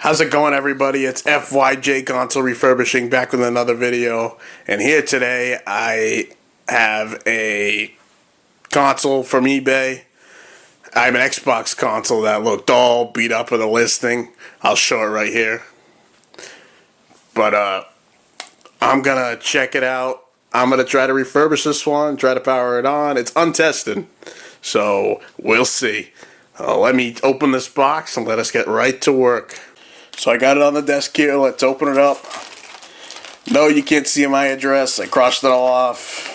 How's it going, everybody? It's FYJ Console Refurbishing back with another video, and here today I have a console from eBay. I have an Xbox console that looked all beat up with a listing. I'll show it right here. But I'm gonna check it out. I'm gonna try to refurbish this one, try to power it on. It's untested, so we'll see. Let me open this box and let us get right to work. So I got it on the desk here. Let's open it up. No, you can't see my address. I crossed it all off.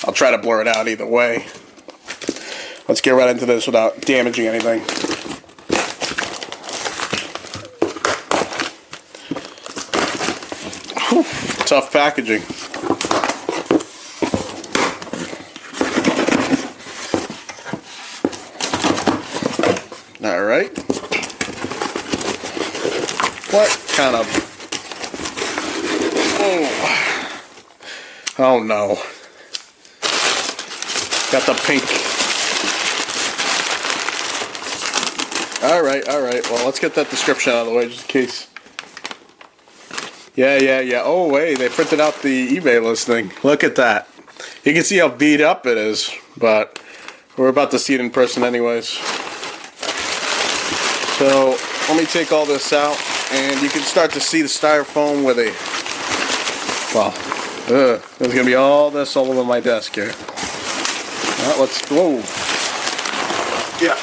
I'll try to blur it out either way. Let's get right into this without damaging anything. Whew, tough packaging. All right. What kind of... Oh no. Got the pink. Alright. Well, let's get that description out of the way just in case. Yeah. Oh, wait, they printed out the eBay listing. Look at that. You can see how beat up it is, but we're about to see it in person anyways. So, let me take all this out. And you can start to see the styrofoam where they, well, there's going to be all this all over my desk here. Whoa. Yeah.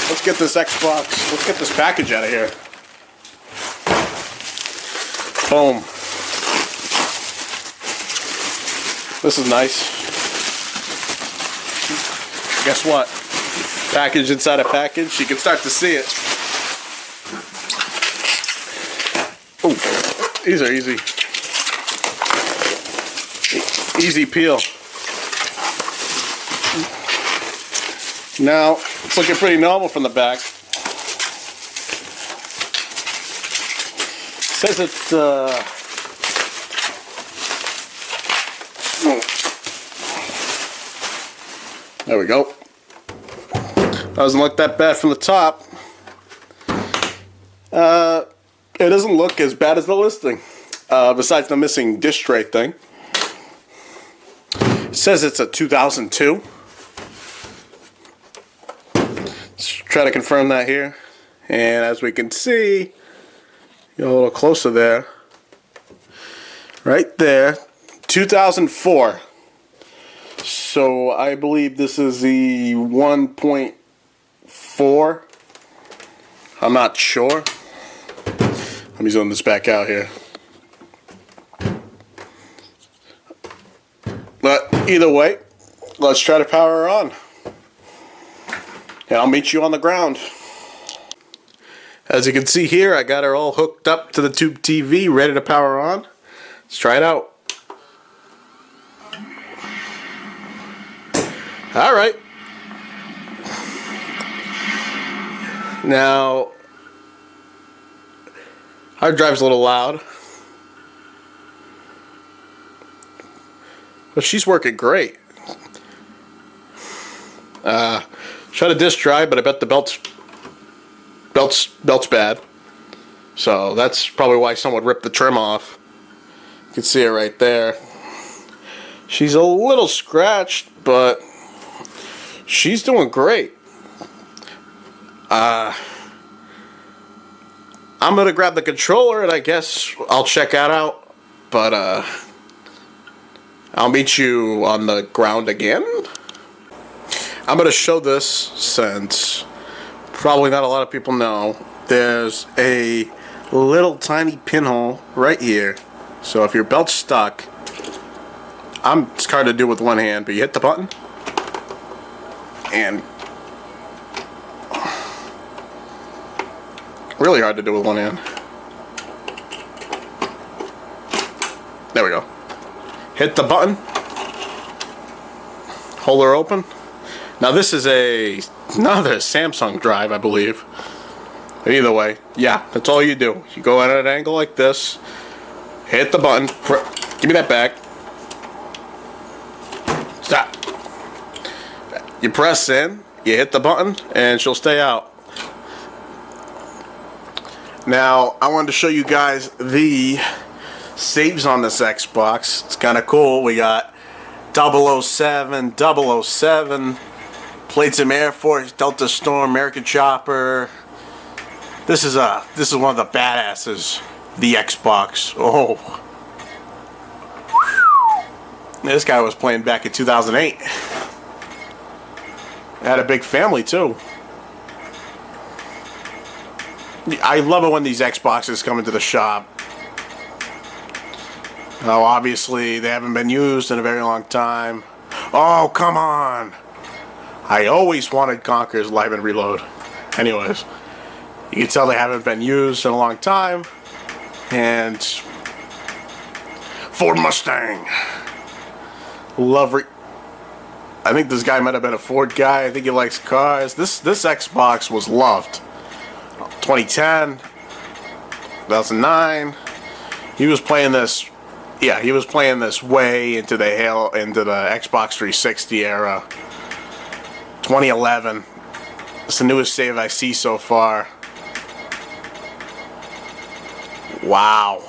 Let's get this Xbox, let's get this package out of here. Boom. This is nice. Guess what? Package inside a package. You can start to see it. Oh, these are easy. Easy peel. Now, it's looking pretty normal from the back. It says it's, there we go. Doesn't look that bad from the top. It doesn't look as bad as the listing, besides the missing disk tray thing. It says it's a 2002. Let's try to confirm that here. And as we can see, get a little closer there. Right there, 2004. So I believe this is the 1.4. I'm not sure. Let me zoom this back out here. But either way, let's try to power her on. And I'll meet you on the ground. As you can see here, I got her all hooked up to the tube TV, ready to power on. Let's try it out. Alright. Now, hard drive's a little loud, but she's working great. Shut a disk drive, but I bet the belt's bad. So that's probably why someone ripped the trim off. You can see it right there. She's a little scratched, but she's doing great. I'm gonna grab the controller and I guess I'll check that out, but I'll meet you on the ground again. I'm gonna show this since probably not a lot of people know. There's a little tiny pinhole right here, so if your belt's stuck, it's hard to do with one hand, but you hit the button and really hard to do with one hand. There we go. Hit the button. Hold her open. Now this is another Samsung drive, I believe. But either way, yeah, that's all you do. You go at an angle like this, hit the button, give me that back. Stop. You press in, you hit the button, and she'll stay out. Now, I wanted to show you guys the saves on this Xbox. It's kind of cool. We got 007, 007, played some Air Force, Delta Storm, American Chopper. This is one of the badasses, the Xbox. Oh, this guy was playing back in 2008. Had a big family too. I love it when these Xboxes come into the shop. Oh, obviously they haven't been used in a very long time. Oh, come on! I always wanted Conker's Live and Reload. Anyways, you can tell they haven't been used in a long time. And Ford Mustang. I think this guy might have been a Ford guy. I think he likes cars. This Xbox was loved. 2010, 2009. He was playing this. Yeah, he was playing this way into the Xbox 360 era. 2011. It's the newest save I see so far. Wow.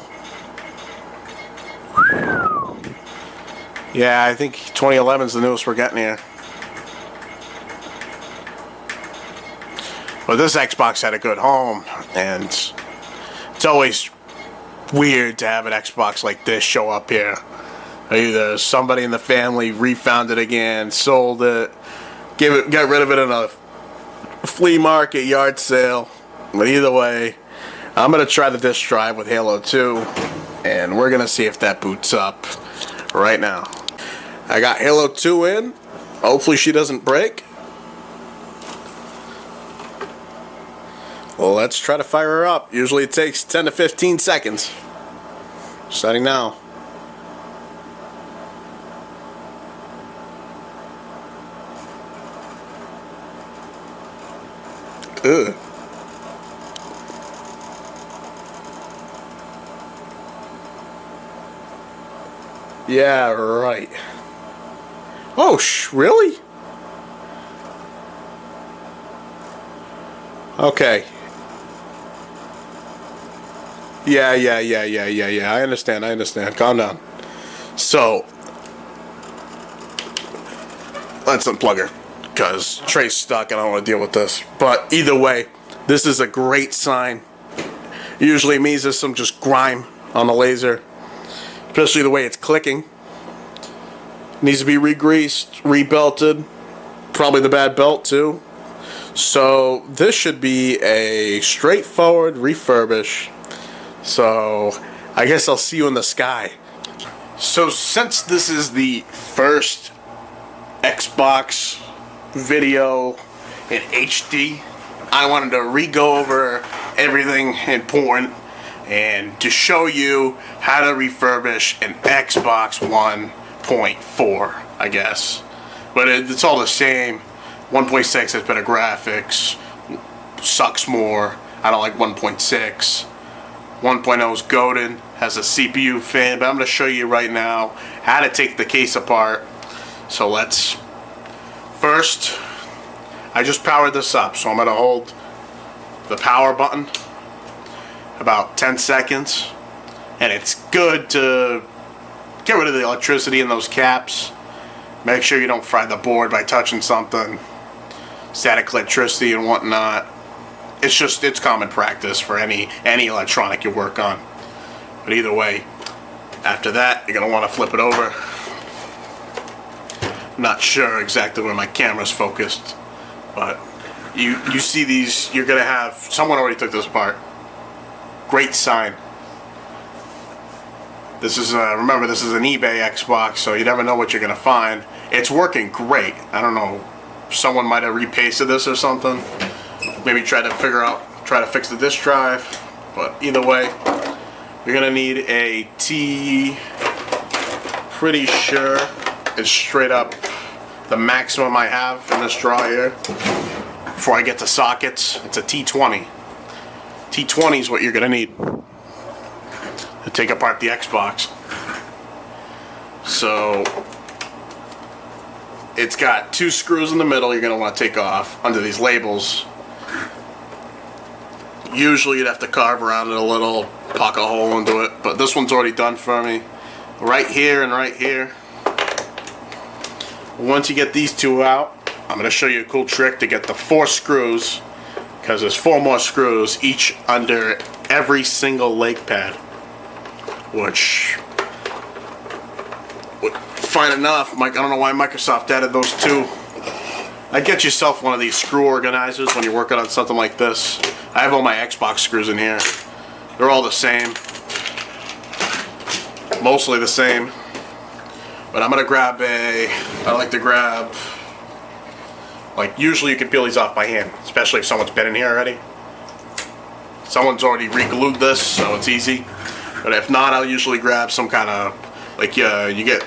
Yeah, I think 2011 is the newest we're getting here. But this Xbox had a good home, and it's always weird to have an Xbox like this show up here. Either somebody in the family refound it again, sold it, got rid of it in a flea market, yard sale. But either way, I'm going to try the disk drive with Halo 2, and we're going to see if that boots up right now. I got Halo 2 in. Hopefully she doesn't break. Well, let's try to fire her up. Usually it takes 10 to 15 seconds. Starting now. Ugh. Yeah, right. Oh, really? Okay. Yeah. I understand. Calm down. So, let's unplug her, because Trey's stuck and I don't want to deal with this. But either way, this is a great sign. Usually it means there's some just grime on the laser, especially the way it's clicking. Needs to be re-greased, rebelted, probably the bad belt too. So this should be a straightforward refurbish. So I guess I'll see you in the sky. So since this is the first Xbox video in HD, I wanted to re-go over everything important and to show you how to refurbish an Xbox 1.4, I guess. But it's all the same. 1.6 has better graphics, sucks more. I don't like 1.6. 1.0 is goated, has a CPU fan, but I'm going to show you right now how to take the case apart. So first, I just powered this up, so I'm going to hold the power button about 10 seconds, and it's good to get rid of the electricity in those caps. Make sure you don't fry the board by touching something, static electricity and whatnot. It's common practice for any electronic you work on. But either way, after that, you're going to want to flip it over. I'm not sure exactly where my camera's focused, but you see these, you're going to have, someone already took this apart. Great sign. This is, remember, this is an eBay Xbox, so you never know what you're going to find. It's working great. I don't know, someone might have repasted this or something. Maybe try to fix the disk drive. But either way, you're going to need a T, pretty sure it's straight up the maximum I have in this drawer here. Before I get to sockets, it's a T20. T20 is what you're going to need to take apart the Xbox. So it's got two screws in the middle you're going to want to take off under these labels. Usually you'd have to carve around it a little, poke a hole into it, but this one's already done for me. Right here and right here. Once you get these two out, I'm going to show you a cool trick to get the 4 screws, because there's 4 more screws, each under every single leg pad, which, fine enough, I don't know why Microsoft added those 2. I'd get yourself one of these screw organizers when you're working on something like this. I have all my Xbox screws in here. They're all the same. Mostly the same. But I'm going to grab I like to grab, like usually you can peel these off by hand, especially if someone's been in here already. Someone's already re-glued this, so it's easy. But if not, I'll usually grab some kind of, like you get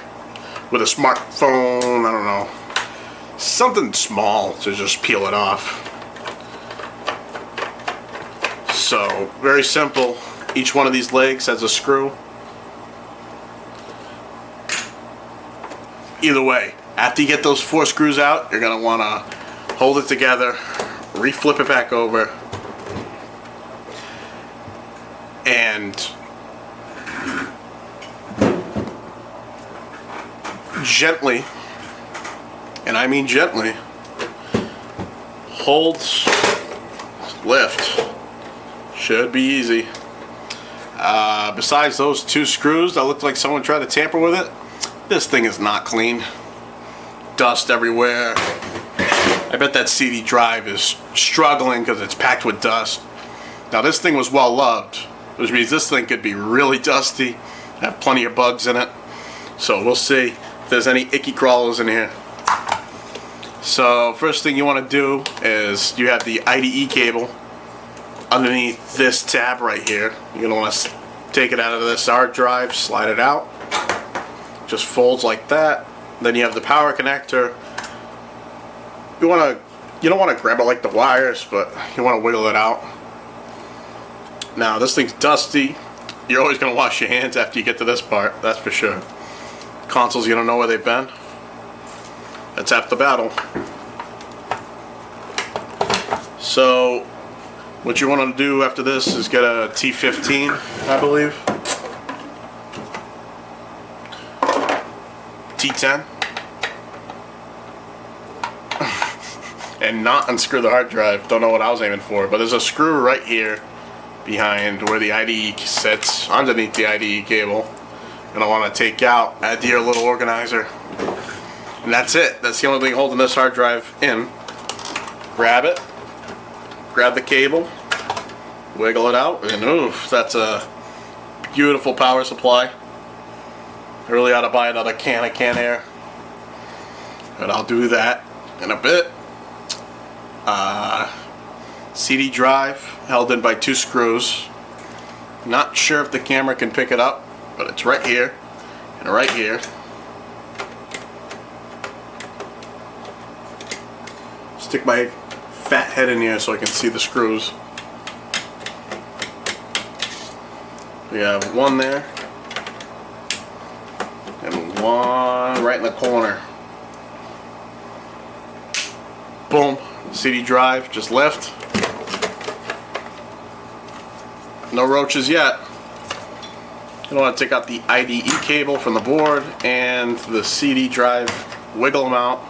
with a smartphone, I don't know, something small to just peel it off. So, very simple. Each one of these legs has a screw. Either way, after you get those 4 screws out, you're going to want to hold it together, re-flip it back over, and gently, and I mean gently, hold, lift. Should be easy. Besides those 2 screws that looked like someone tried to tamper with it, this thing is not clean. Dust everywhere. I bet that CD drive is struggling because it's packed with dust. Now this thing was well loved, which means this thing could be really dusty, have plenty of bugs in it. So we'll see if there's any icky crawlers in here. So first thing you want to do is you have the IDE cable underneath this tab right here. You're going to want to take it out of this hard drive, slide it out. Just folds like that. Then you have the power connector. You don't want to grab it like the wires, but you want to wiggle it out. Now this thing's dusty. You're always going to wash your hands after you get to this part, that's for sure. Consoles, you don't know where they've been. That's half the battle. So what you want to do after this is get a T15, I believe. T10. And not unscrew the hard drive. Don't know what I was aiming for, but there's a screw right here behind where the IDE sits, underneath the IDE cable. And I want to take out, add to your little organizer. And that's it. That's the only thing holding this hard drive in. Grab it. Grab the cable. Wiggle it out. And oof, that's a beautiful power supply. I really ought to buy another can of Air. But I'll do that in a bit. CD drive held in by 2 screws. Not sure if the camera can pick it up, but it's right here and right here. Stick my fat head in here so I can see the screws. We have one there and one right in the corner. Boom. CD drive, just lift. No roaches yet. You don't want to take out the IDE cable from the board and the CD drive, wiggle them out.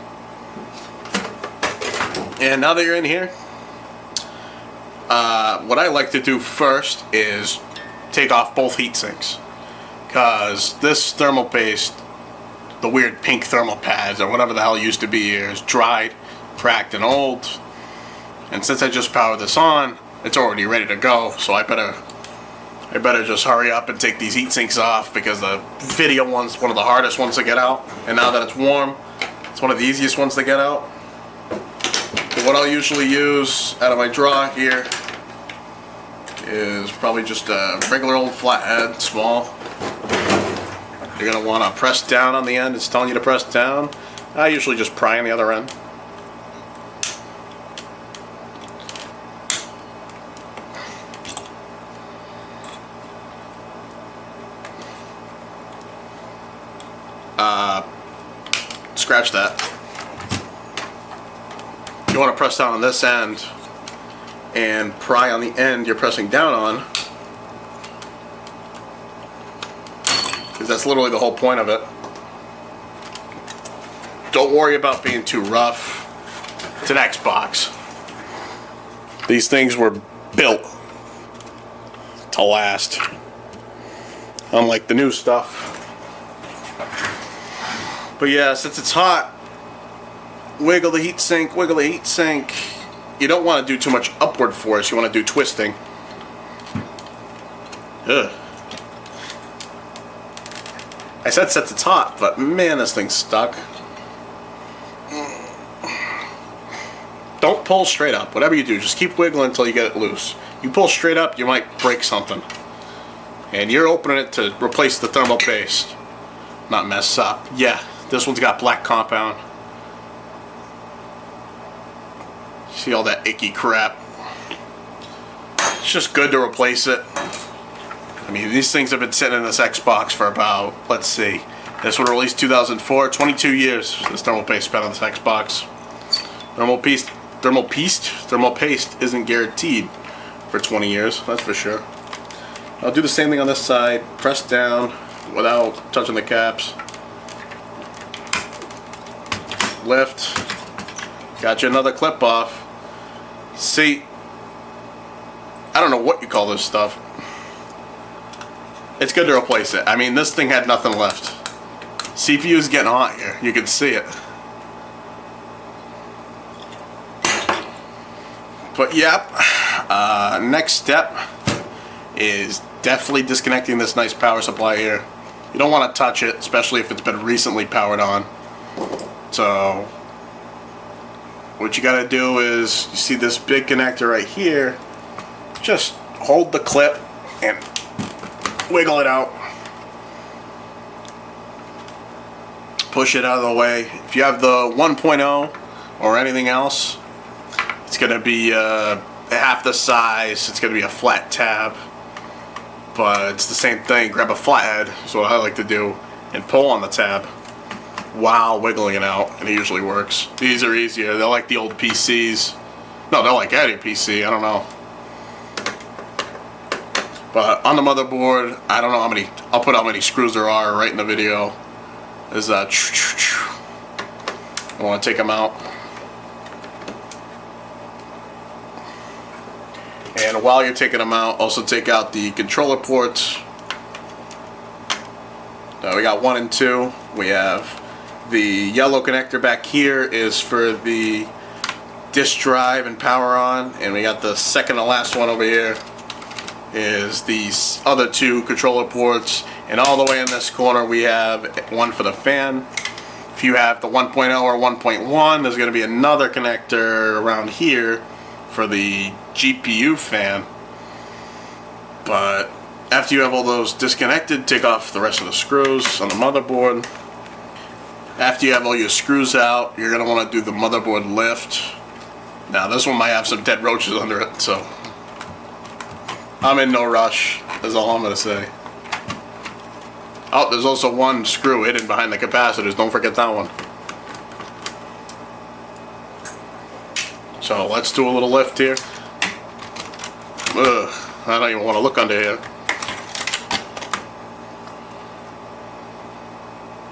And now that you're in here, what I like to do first is take off both heat sinks, because this thermal paste, the weird pink thermal pads or whatever the hell it used to be here, is dried, cracked, and old. And since I just powered this on, it's already ready to go, so I better just hurry up and take these heat sinks off, because the video one's one of the hardest ones to get out, and now that it's warm, it's one of the easiest ones to get out. And what I'll usually use out of my drawer here is probably just a regular old flathead, small. You're going to want to press down on the end. It's telling you to press down. I usually just pry on the other end. Scratch that. You want to press down on this end and pry on the end you're pressing down on, because that's literally the whole point of it. Don't worry about being too rough. It's an Xbox. These things were built to last, unlike the new stuff. But yeah, since it's hot, wiggle the heatsink, wiggle the heatsink. You don't want to do too much upward force, you want to do twisting. Ugh. I said since it's hot, but man, this thing's stuck. Don't pull straight up. Whatever you do, just keep wiggling until you get it loose. You pull straight up, you might break something. And you're opening it to replace the thermal paste, not mess up. Yeah, this one's got black compound. See all that icky crap. It's just good to replace it. I mean, these things have been sitting in this Xbox for about, let's see, this was released 2004, 22 years this thermal paste spent on this Xbox. Thermal paste isn't guaranteed for 20 years, that's for sure. I'll do the same thing on this side. Press down without touching the caps. Lift. Got you another clip off. See, I don't know what you call this stuff. It's good to replace it. I mean, this thing had nothing left. CPU is getting hot here. You can see it. But yep, next step is definitely disconnecting this nice power supply here. You don't want to touch it, especially if it's been recently powered on. So what you got to do is, you see this big connector right here, just hold the clip and wiggle it out. Push it out of the way. If you have the 1.0 or anything else, it's going to be half the size. It's going to be a flat tab. But it's the same thing. Grab a flathead, is what I like to do, and pull on the tab while wiggling it out, and it usually works. These are easier. They're like the old PCs. No, they're like any PC. I don't know. But on the motherboard, I don't know how many. I'll put how many screws there are right in the video. There's I want to take them out. And while you're taking them out, also take out the controller ports. We got 1 and 2. We have the yellow connector back here is for the disk drive and power on, and we got the second to last one over here is these other 2 controller ports, and all the way in this corner we have one for the fan. If you have the 1.0 or 1.1, there's going to be another connector around here for the GPU fan. But after you have all those disconnected, take off the rest of the screws on the motherboard. After you have all your screws out, you're going to want to do the motherboard lift. Now this one might have some dead roaches under it, so I'm in no rush, is all I'm going to say. Oh, there's also one screw hidden behind the capacitors, don't forget that one. So let's do a little lift here. Ugh, I don't even want to look under here.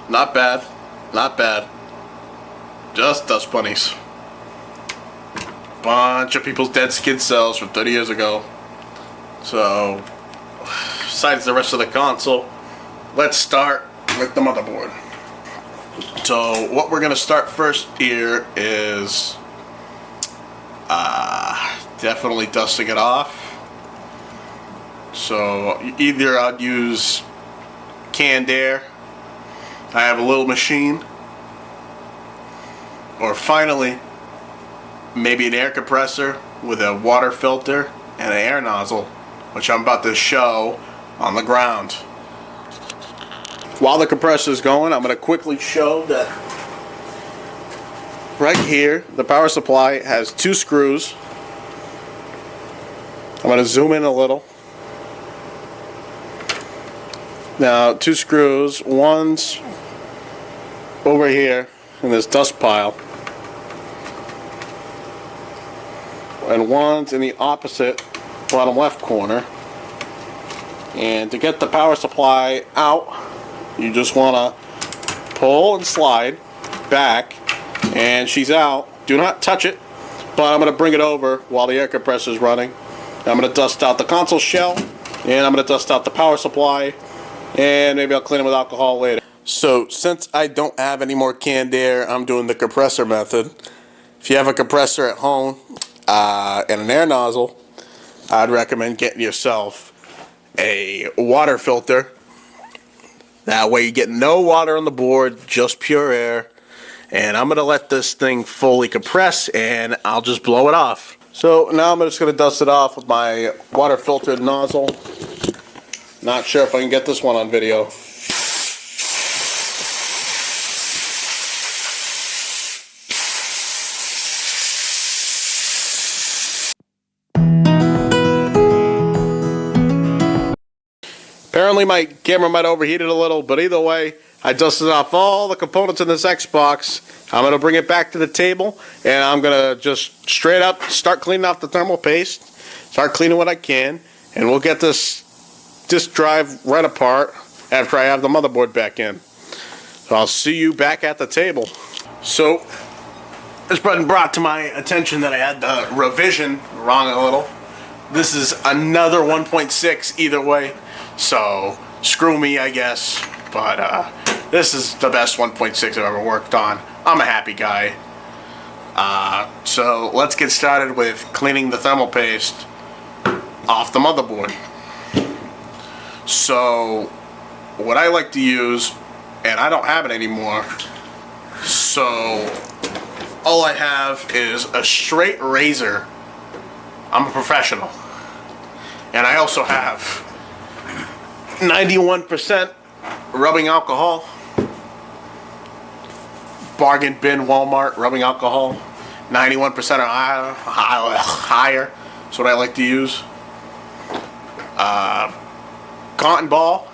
Not bad, not bad. Just dust bunnies. Bunch of people's dead skin cells from 30 years ago. So, besides the rest of the console, let's start with the motherboard. So what we're going to start first here is definitely dusting it off. So either I'd use canned air, I have a little machine, or finally maybe an air compressor with a water filter and an air nozzle, which I'm about to show on the ground. While the compressor is going, I'm going to quickly show that right here the power supply has 2 screws. I'm going to zoom in a little. Now 2 screws, one's over here in this dust pile. and one's in the opposite bottom left corner. And to get the power supply out, you just want to pull and slide back, and she's out. Do not touch it, but I'm going to bring it over while the air compressor is running. I'm going to dust out the console shell, and I'm going to dust out the power supply, and maybe I'll clean it with alcohol later. So since I don't have any more canned air, I'm doing the compressor method. If you have a compressor at home and an air nozzle, I'd recommend getting yourself a water filter. That way you get no water on the board, just pure air. And I'm going to let this thing fully compress, and I'll just blow it off. So now I'm just going to dust it off with my water filtered nozzle. Not sure if I can get this one on video. Apparently my camera might overheat it a little, but either way, I dusted off all the components in this Xbox. I'm going to bring it back to the table, and I'm going to just straight up start cleaning off the thermal paste, start cleaning what I can, and we'll get this disk drive right apart after I have the motherboard back in. So I'll see you back at the table. So it's been brought to my attention that I had the revision wrong a little. This is another 1.6 either way. So, screw me, I guess, but this is the best 1.6 I've ever worked on. I'm a happy guy. So, let's get started with cleaning the thermal paste off the motherboard. So, what I like to use, and I don't have it anymore, so all I have is a straight razor. I'm a professional. And I also have 91% rubbing alcohol. Bargain bin Walmart rubbing alcohol. 91% or higher. That's what I like to use. Cotton ball.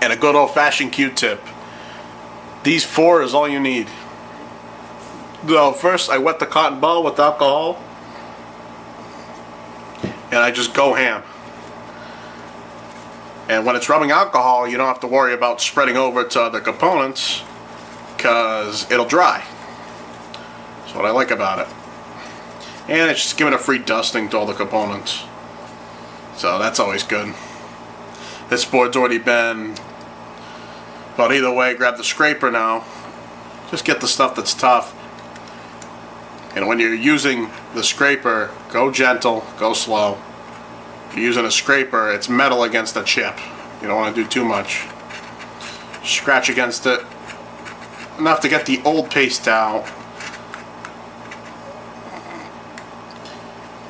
And a good old-fashioned Q-tip. These four is all you need. So first I wet the cotton ball with alcohol. And I just go ham. And when it's rubbing alcohol, you don't have to worry about spreading over to other components because it'll dry. That's what I like about it. And it's just giving a free dusting to all the components. So that's always good. This board's already been, but either way, grab the scraper now. Just get the stuff that's tough. And when you're using the scraper, go gentle, go slow. If you're using a scraper, it's metal against a chip. You don't want to do too much. Scratch against it enough to get the old paste out.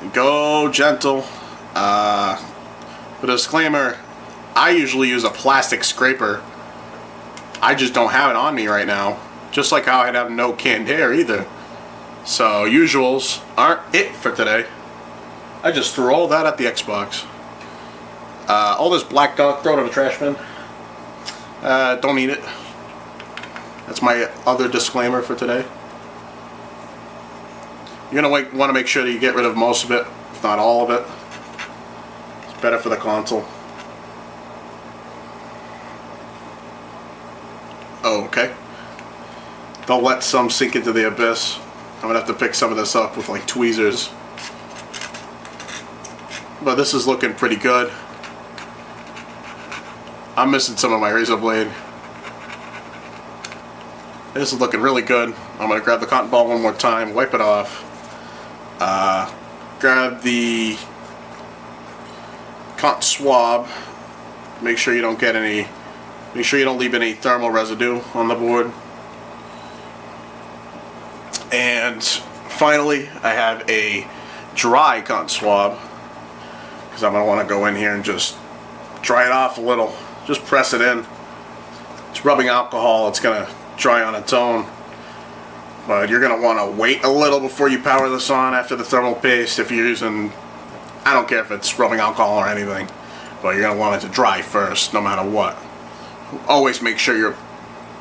And go gentle. With a disclaimer, I usually use a plastic scraper. I just don't have it on me right now. Just like how I'd have no canned air either. So usuals aren't it for today. I just threw all that at the Xbox. All this black dog, throw it in the trash bin. Don't eat it. That's my other disclaimer for today. You're going to want to make sure that you get rid of most of it, if not all of it. It's better for the console. Okay. Don't let some sink into the abyss. I'm going to have to pick some of this up with like tweezers. But this is looking pretty good. I'm missing some of my razor blade. This is looking really good. I'm going to grab the cotton ball one more time, wipe it off. Grab the cotton swab. Make sure you don't get any, make sure you don't leave any thermal residue on the board. And finally, I have a dry cotton swab. Because I'm going to want to go in here and just dry it off a little. Just press it in. It's rubbing alcohol. It's going to dry on its own. But you're going to want to wait a little before you power this on after the thermal paste. If you're using, I don't care if it's rubbing alcohol or anything. But you're going to want it to dry first, no matter what. Always make sure your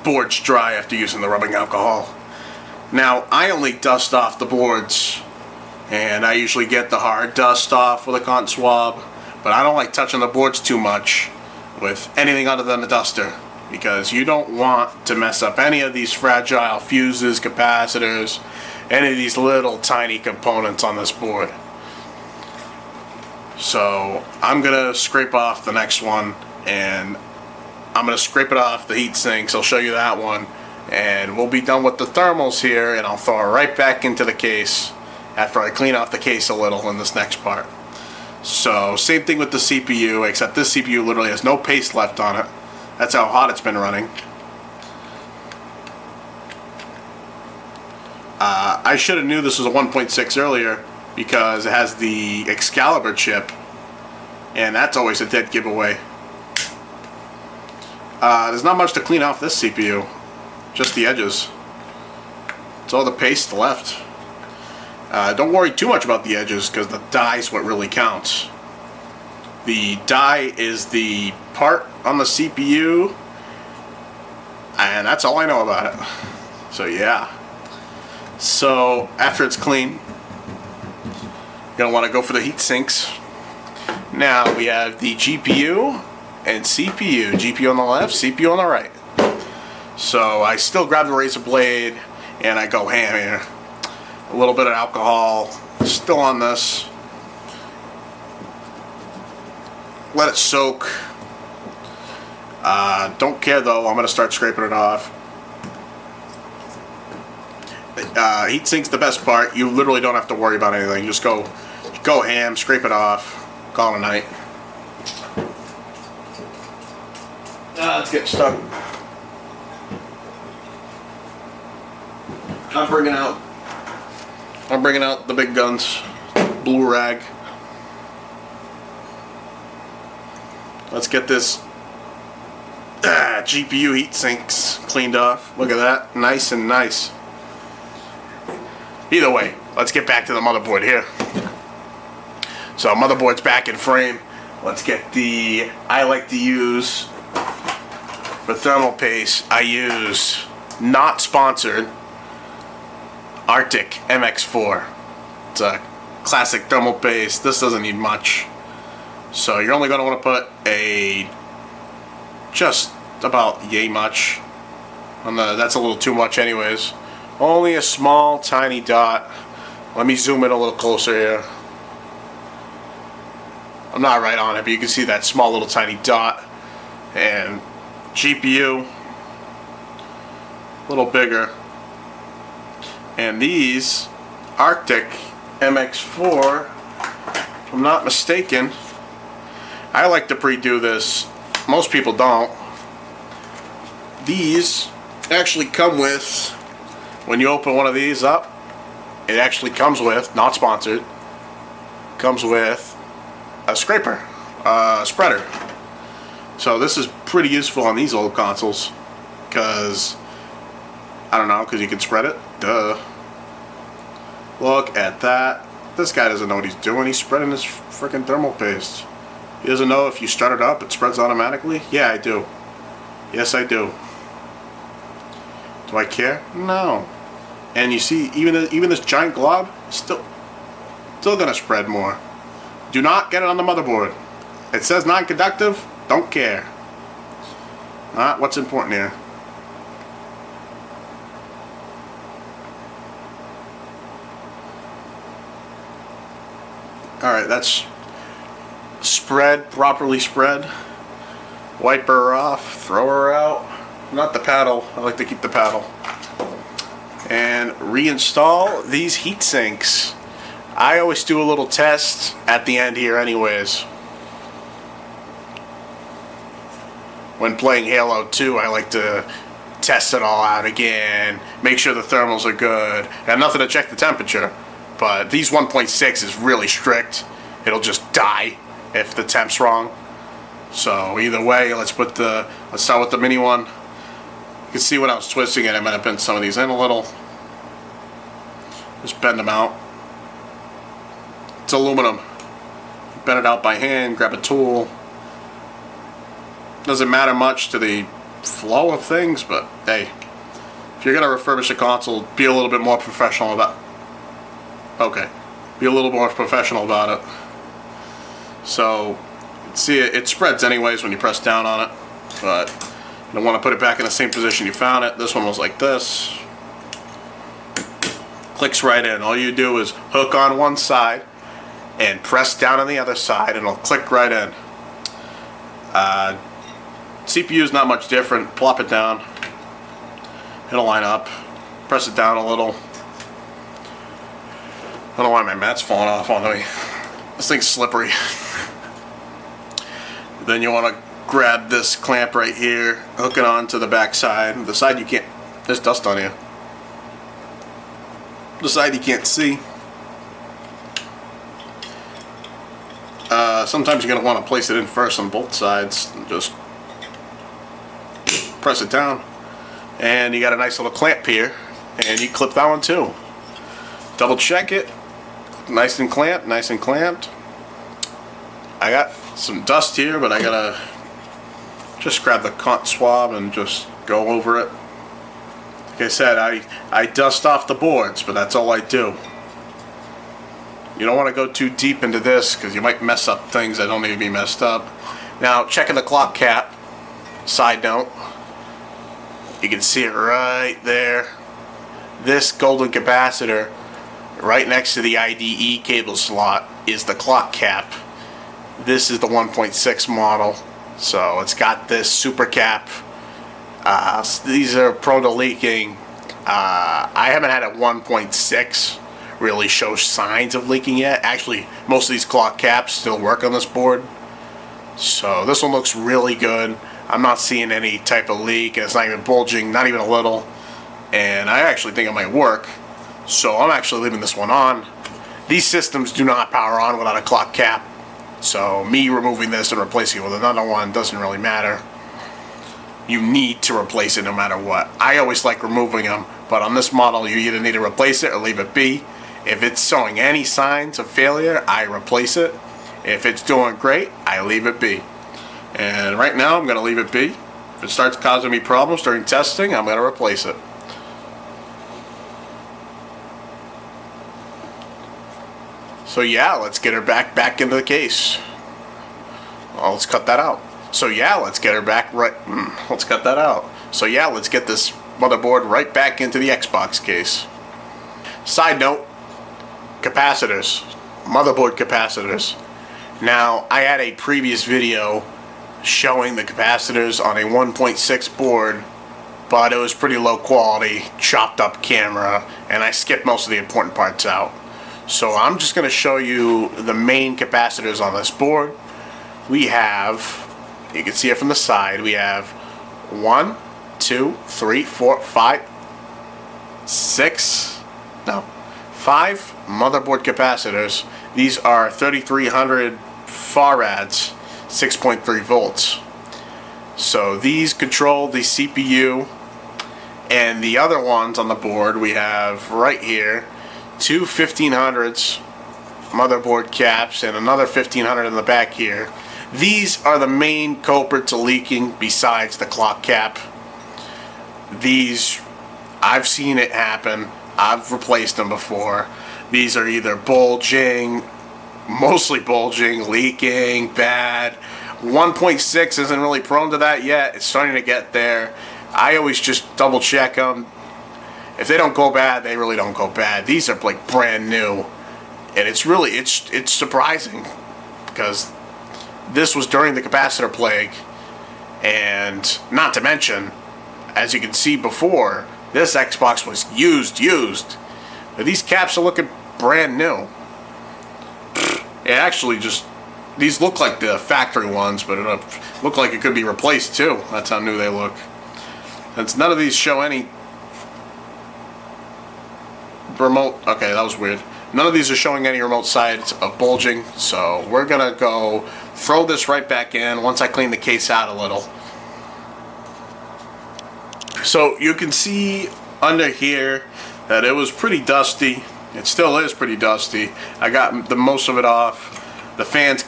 board's dry after using the rubbing alcohol. Now, I only dust off the boards and I usually get the hard dust off with a cotton swab, but I don't like touching the boards too much with anything other than a duster, because you don't want to mess up any of these fragile fuses, capacitors, any of these little tiny components on this board. So I'm gonna scrape off the next one, and I'm gonna scrape it off the heat sinks. I'll show you that one, and we'll be done with the thermals here, and I'll throw it right back into the case after I clean off the case a little in this next part. So same thing with the CPU, except this CPU literally has no paste left on it. That's how hot it's been running. I should have knew this was a 1.6 earlier, because it has the Excalibur chip, and that's always a dead giveaway. There's not much to clean off this CPU, just the edges. It's all the paste left. Don't worry too much about the edges, because the die's what really counts. The die is the part on the CPU, and that's all I know about it. So yeah. So after it's clean, you're going to want to go for the heat sinks. Now we have the GPU and CPU. GPU on the left, CPU on the right. So I still grab the razor blade and I go ham here. A little bit of alcohol still on this. Let it soak. Don't care though, I'm going to start scraping it off. Heat sink's the best part. You literally don't have to worry about anything. Just go ham, scrape it off, call it a night. Let's get stuck. I'm bringing out the big guns. Blue rag. Let's get this GPU heat sinks cleaned off. Look at that, nice and nice. Either way, let's get back to the motherboard here. So motherboard's back in frame. Let's get the, I like to use, for thermal paste, I use, not sponsored, Arctic MX4. It's a classic thermal paste. This doesn't need much. So you're only going to want to put a, just about yay much. On the, that's a little too much anyways. Only a small tiny dot. Let me zoom in a little closer here. I'm not right on it, but you can see that small little tiny dot. And GPU, a little bigger. And these Arctic MX4, if I'm not mistaken, I like to pre-do this. Most people don't. These actually come with, when you open one of these up, it actually comes with, not sponsored, comes with a scraper, spreader. So this is pretty useful on these old consoles, because, I don't know, because you can spread it. Duh. Look at that. This guy doesn't know what he's doing. He's spreading his freaking thermal paste. He doesn't know if you start it up, it spreads automatically? Yeah, I do. Yes, I do. Do I care? No. And you see, even this giant glob, still gonna spread more. Do not get it on the motherboard. It says non-conductive. Don't care. Not what's important here. Alright, that's spread, properly spread. Wipe her off, throw her out. Not the paddle, I like to keep the paddle. And reinstall these heat sinks. I always do a little test at the end here anyways. When playing Halo 2, I like to test it all out again, make sure the thermals are good. I have nothing to check the temperature, but these 1.6 is really strict. It'll just die if the temp's wrong. So either way, let's start with the mini one. You can see when I was twisting it, I might have bent some of these in a little. Just bend them out. It's aluminum. Bend it out by hand, grab a tool. Doesn't matter much to the flow of things, but hey, if you're gonna refurbish a console, be a little bit more professional about. Okay, be a little more professional about it. So, see, it spreads anyways when you press down on it, but you don't want to put it back in the same position you found it. This one was like this. Clicks right in. All you do is hook on one side and press down on the other side, and it'll click right in. CPU is not much different. Plop it down. It'll line up. Press it down a little. I don't know why my mat's falling off on me. This thing's slippery. Then you want to grab this clamp right here, hook it onto the back side. The side you can't, there's dust on here. The side you can't see. Sometimes you're going to want to place it in first on both sides and just press it down. And you got a nice little clamp here, and you clip that one too. Double check it. Nice and clamped, nice and clamped. I got some dust here, but I gotta just grab the cotton swab and just go over it. Like I said, I dust off the boards, but that's all I do. You don't want to go too deep into this because you might mess up things that don't need to be messed up. Now, checking the clock cap, side note, you can see it right there. This golden capacitor right next to the IDE cable slot is the clock cap. This is the 1.6 model, so it's got this super cap. These are prone to leaking. I haven't had a 1.6 really show signs of leaking yet. Actually, most of these clock caps still work on this board, so this one looks really good. I'm not seeing any type of leak, and it's not even bulging, not even a little, and I actually think it might work, so I'm actually leaving this one on. These systems do not power on without a clock cap, so me removing this and replacing it with another one doesn't really matter. You need to replace it no matter what. I always like removing them, but on this model you either need to replace it or leave it be. If it's showing any signs of failure, I replace it. If it's doing great, I leave it be. And right now I'm going to leave it be. If it starts causing me problems during testing, I'm going to replace it. So yeah, let's get her back into the case. Well, let's cut that out. So yeah, let's get her back right. Let's cut that out. So yeah, let's get this motherboard right back into the Xbox case. Side note, capacitors, motherboard capacitors. Now, I had a previous video showing the capacitors on a 1.6 board, but it was pretty low quality, chopped up camera, and I skipped most of the important parts out. So I'm just going to show you the main capacitors on this board. We have, you can see it from the side, we have 1, 2, 3, 4, 5, 5 motherboard capacitors. These are 3300 farads, 6.3 volts. So these control the CPU, and the other ones on the board we have right here, two 1500s motherboard caps and another 1500 in the back here. These are the main culprit to leaking besides the clock cap. These, I've seen it happen. I've replaced them before. These are either bulging, mostly bulging, leaking, bad. 1.6 isn't really prone to that yet. It's starting to get there. I always just double check them. If they don't go bad, they really don't go bad. These are like brand new, and it's really it's surprising because this was during the capacitor plague, and not to mention, as you can see before, this Xbox was used. But these caps are looking brand new. It actually just, these look like the factory ones, but it look like it could be replaced too. That's how new they look. And none of these show any remote. Okay, that was weird. None of these are showing any remote sides of bulging, so we're gonna go throw this right back in once I clean the case out a little. So you can see under here that it was pretty dusty. It still is pretty dusty. I got the most of it off. The fan's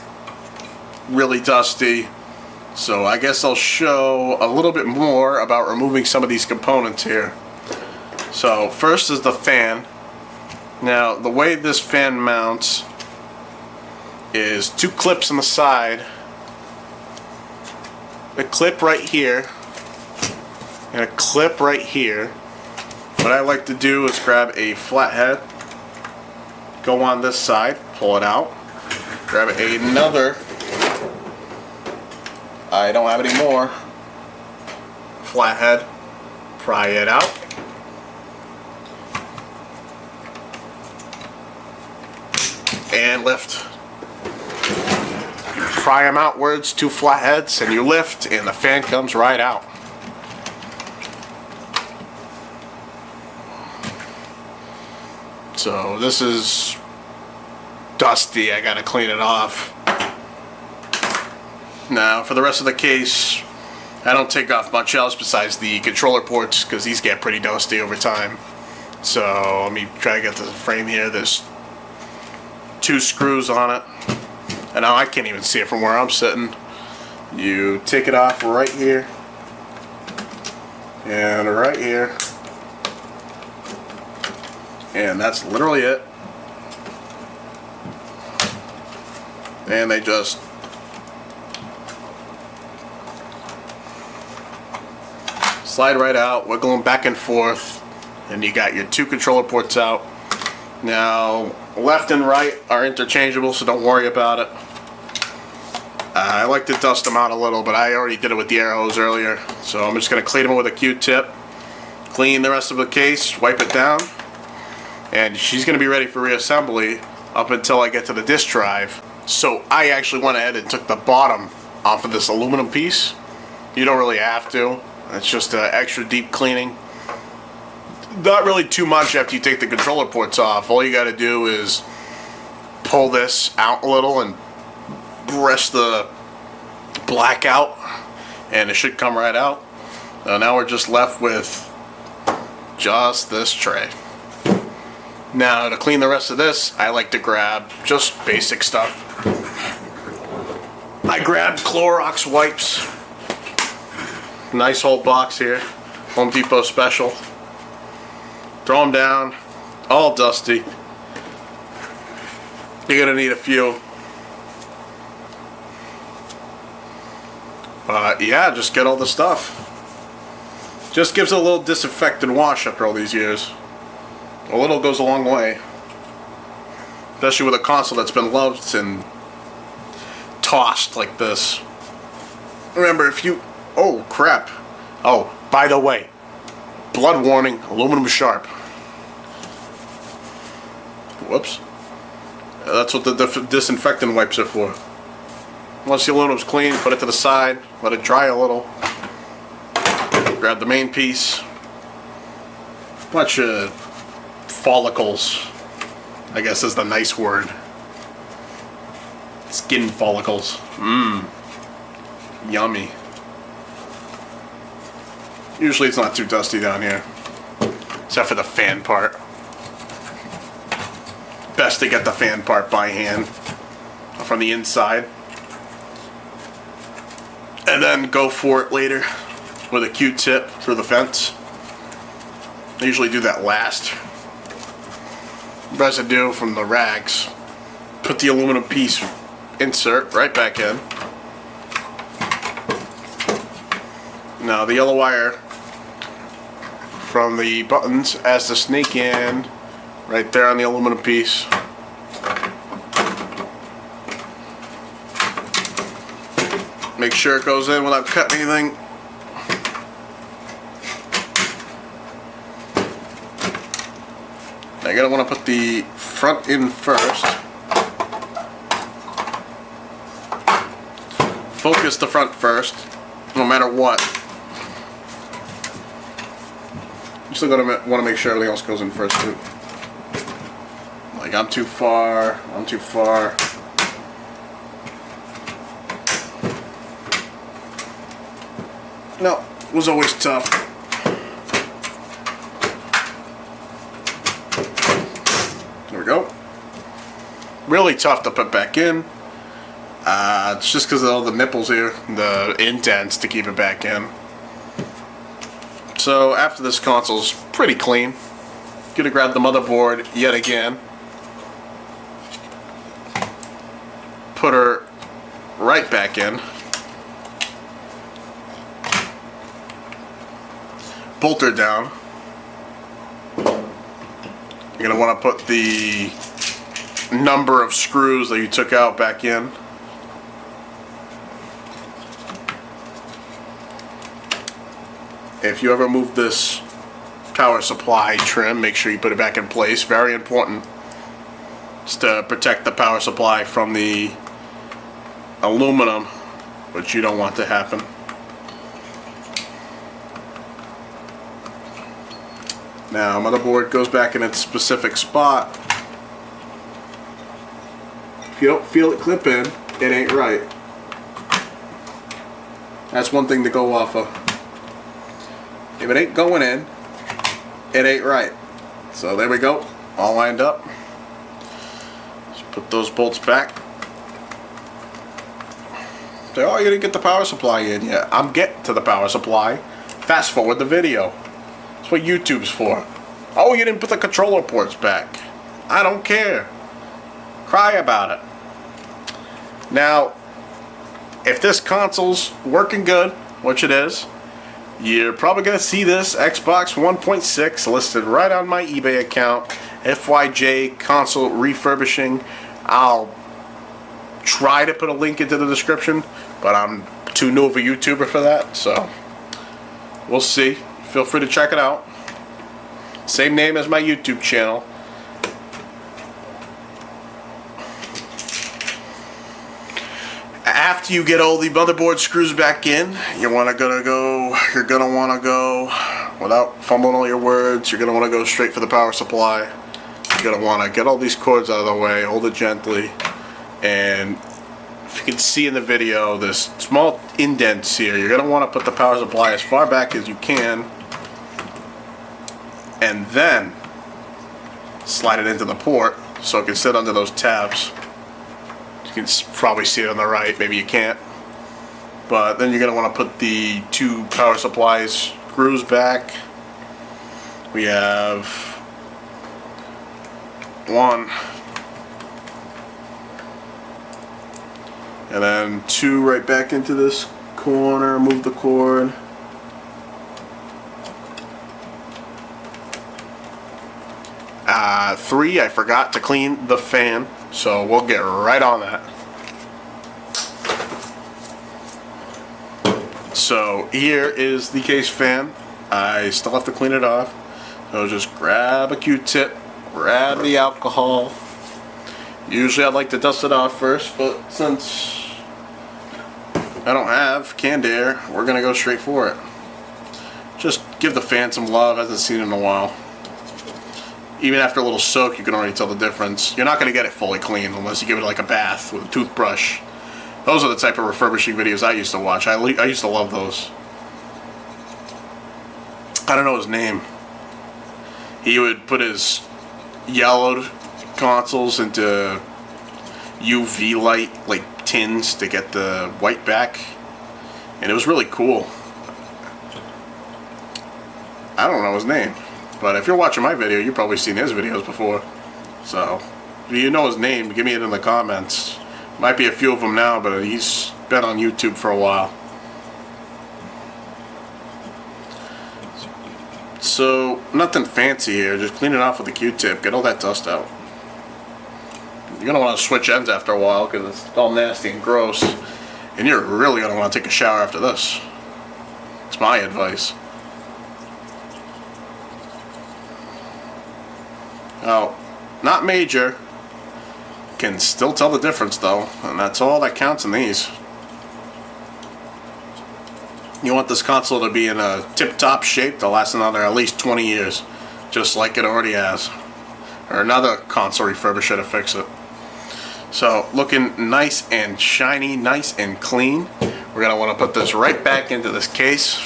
really dusty. So I guess I'll show a little bit more about removing some of these components here. So first is the fan. Now, the way this fan mounts is 2 clips on the side, a clip right here, and a clip right here. What I like to do is grab a flathead, go on this side, pull it out, grab another, I don't have any more, flathead, pry it out, and lift. Pry them outwards, 2 flatheads, and you lift, and the fan comes right out. So this is dusty, I gotta clean it off. Now for the rest of the case, I don't take off much else besides the controller ports, because these get pretty dusty over time. So let me try to get the frame here. There's 2 screws on it. And now I can't even see it from where I'm sitting. You take it off right here. And right here. And that's literally it. And they just slide right out, wiggle them back and forth, and you got your 2 controller ports out. Now, left and right are interchangeable, so don't worry about it. I like to dust them out a little, but I already did it with the air hose earlier. So I'm just going to clean them with a Q-tip, clean the rest of the case, wipe it down, and she's going to be ready for reassembly up until I get to the disk drive. So I actually went ahead and took the bottom off of this aluminum piece. You don't really have to. It's just an extra deep cleaning. Not really too much after you take the controller ports off. All you got to do is pull this out a little and press the black out, and it should come right out. Now we're just left with just this tray. Now to clean the rest of this, I like to grab just basic stuff. I grabbed Clorox wipes. Nice whole box here. Home Depot special. Throw them down. All dusty. You're going to need a few. Yeah, just get all the stuff. Just gives it a little disinfectant wash after all these years. A little goes a long way. Especially with a console that's been loved and tossed like this. Remember, if you... Oh, crap. Oh, by the way. Blood warning, aluminum sharp. Whoops. That's what the disinfectant wipes are for. Once the aluminum's clean, put it to the side, let it dry a little. Grab the main piece. Bunch of follicles, I guess is the nice word. Skin follicles. Mmm. Yummy. Usually it's not too dusty down here, except for the fan part. Best to get the fan part by hand from the inside. And then go for it later with a Q-tip through the fence. I usually do that last. Residue from the rags. Put the aluminum piece insert right back in. Now the yellow wire from the buttons has to snake in right there on the aluminum piece. Make sure it goes in without cutting anything. Now you're going to want to put the front in first. Focus the front first, no matter what. You're still going to want to make sure everything else goes in first too. Like I'm too far, I'm too far. No, it was always tough. There we go. Really tough to put back in. It's just because of all the nipples here, the indents to keep it back in. So after this console's pretty clean, Gonna grab the motherboard yet again. Put her right back in. Bolt her down. You're gonna want to put the number of screws that you took out back in. If you ever move this power supply trim, make sure you put it back in place. Very important. Just to protect the power supply from the aluminum, which you don't want to happen. Now, motherboard goes back in its specific spot. If you don't feel it clip in, it ain't right. That's one thing to go off of. If it ain't going in, it ain't right. So there we go, all lined up. Just put those bolts back. Say, oh, you didn't get the power supply in yet. I'm getting to the power supply. Fast forward the video. That's what YouTube's for. Oh, you didn't put the controller ports back. I don't care. Cry about it. Now, if this console's working good, which it is, you're probably going to see this Xbox 1.6 listed right on my eBay account. FYJ console refurbishing. I'll try to put a link into the description, but I'm too new of a YouTuber for that, so we'll see. Feel free to check it out. Same name as my YouTube channel. After you get all the motherboard screws back in, you're gonna want to go without fumbling all your words. You're gonna want to go straight for the power supply. You're gonna want to get all these cords out of the way, hold it gently, and if you can see in the video, there's small indents here. You're gonna want to put the power supply as far back as you can, and then slide it into the port so it can sit under those tabs. You can probably see it on the right, maybe you can't. But then you're going to want to put the two power supply screws back. We have one, and then two right back into this corner. Move the cord. Three, I forgot to clean the fan, so we'll get right on that. So here is the case fan. I still have to clean it off, so just grab a Q-tip, grab the alcohol. Usually I'd like to dust it off first, but since I don't have canned air, we're gonna go straight for it. Just give the fan some love. Hasn't seen it in a while. Even after a little soak, you can already tell the difference. You're not going to get it fully clean unless you give it like a bath with a toothbrush. Those are the type of refurbishing videos I used to watch. I used to love those. I don't know his name. He would put his yellowed consoles into UV light, like tins, to get the white back. And it was really cool. I don't know his name. But if you're watching my video, you've probably seen his videos before. So, if you know his name, give me it in the comments. Might be a few of them now, but he's been on YouTube for a while. So, nothing fancy here. Just clean it off with a Q-tip. Get all that dust out. You're going to want to switch ends after a while because it's all nasty and gross. And you're really going to want to take a shower after this. It's my advice. Now, not major, can still tell the difference though, and that's all that counts in these. You want this console to be in a tip-top shape to last another at least 20 years, just like it already has. Or another console refurbisher to fix it. So, looking nice and shiny, nice and clean. We're going to want to put this right back into this case.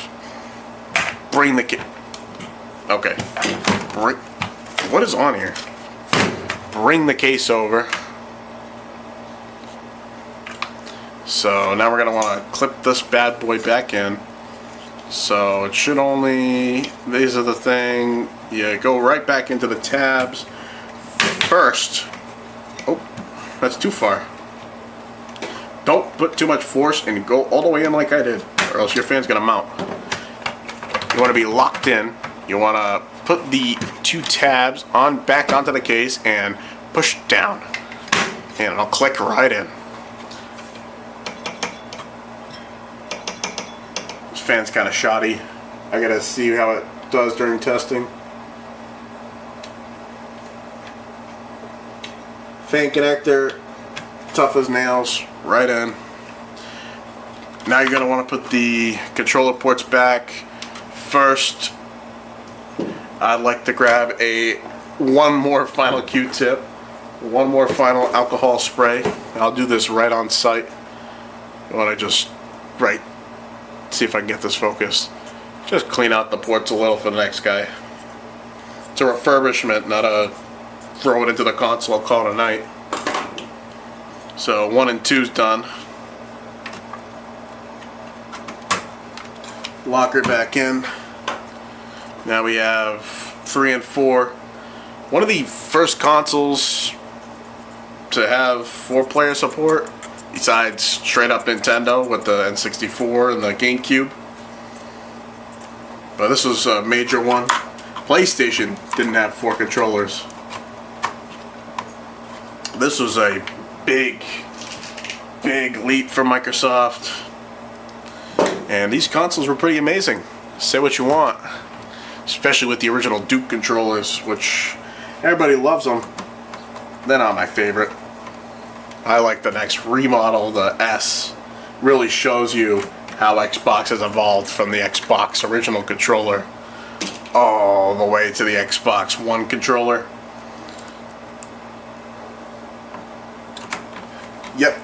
Bring the case. Okay. What is on here? Bring the case over. So now we're going to want to clip this bad boy back in. So it should only, these are the thing, you go right back into the tabs. First, oh, that's too far. Don't put too much force and go all the way in like I did, or else your fan's gonna mount. You want to be locked in. You want to put the two tabs on back onto the case and push down, and it'll click right in. This fan's kind of shoddy. I gotta see how it does during testing. Fan connector, tough as nails, right in. Now you're gonna want to put the controller ports back. First, I'd like to grab one more final Q-tip, one more final alcohol spray. I'll do this right on site. I want to just see if I can get this focused. Just clean out the ports a little for the next guy. It's a refurbishment, not a throw it into the console, call it a night. So 1 and 2's done. Lock her back in. Now we have 3 and 4. One of the first consoles to have 4-player support, besides straight up Nintendo with the N64 and the GameCube. But this was a major one. PlayStation didn't have 4 controllers. This was a big leap for Microsoft. And these consoles were pretty amazing. Say what you want. Especially with the original Duke controllers, which everybody loves them. They're not my favorite. I like the next remodel, the S. Really shows you how Xbox has evolved from the Xbox original controller all the way to the Xbox One controller. Yep.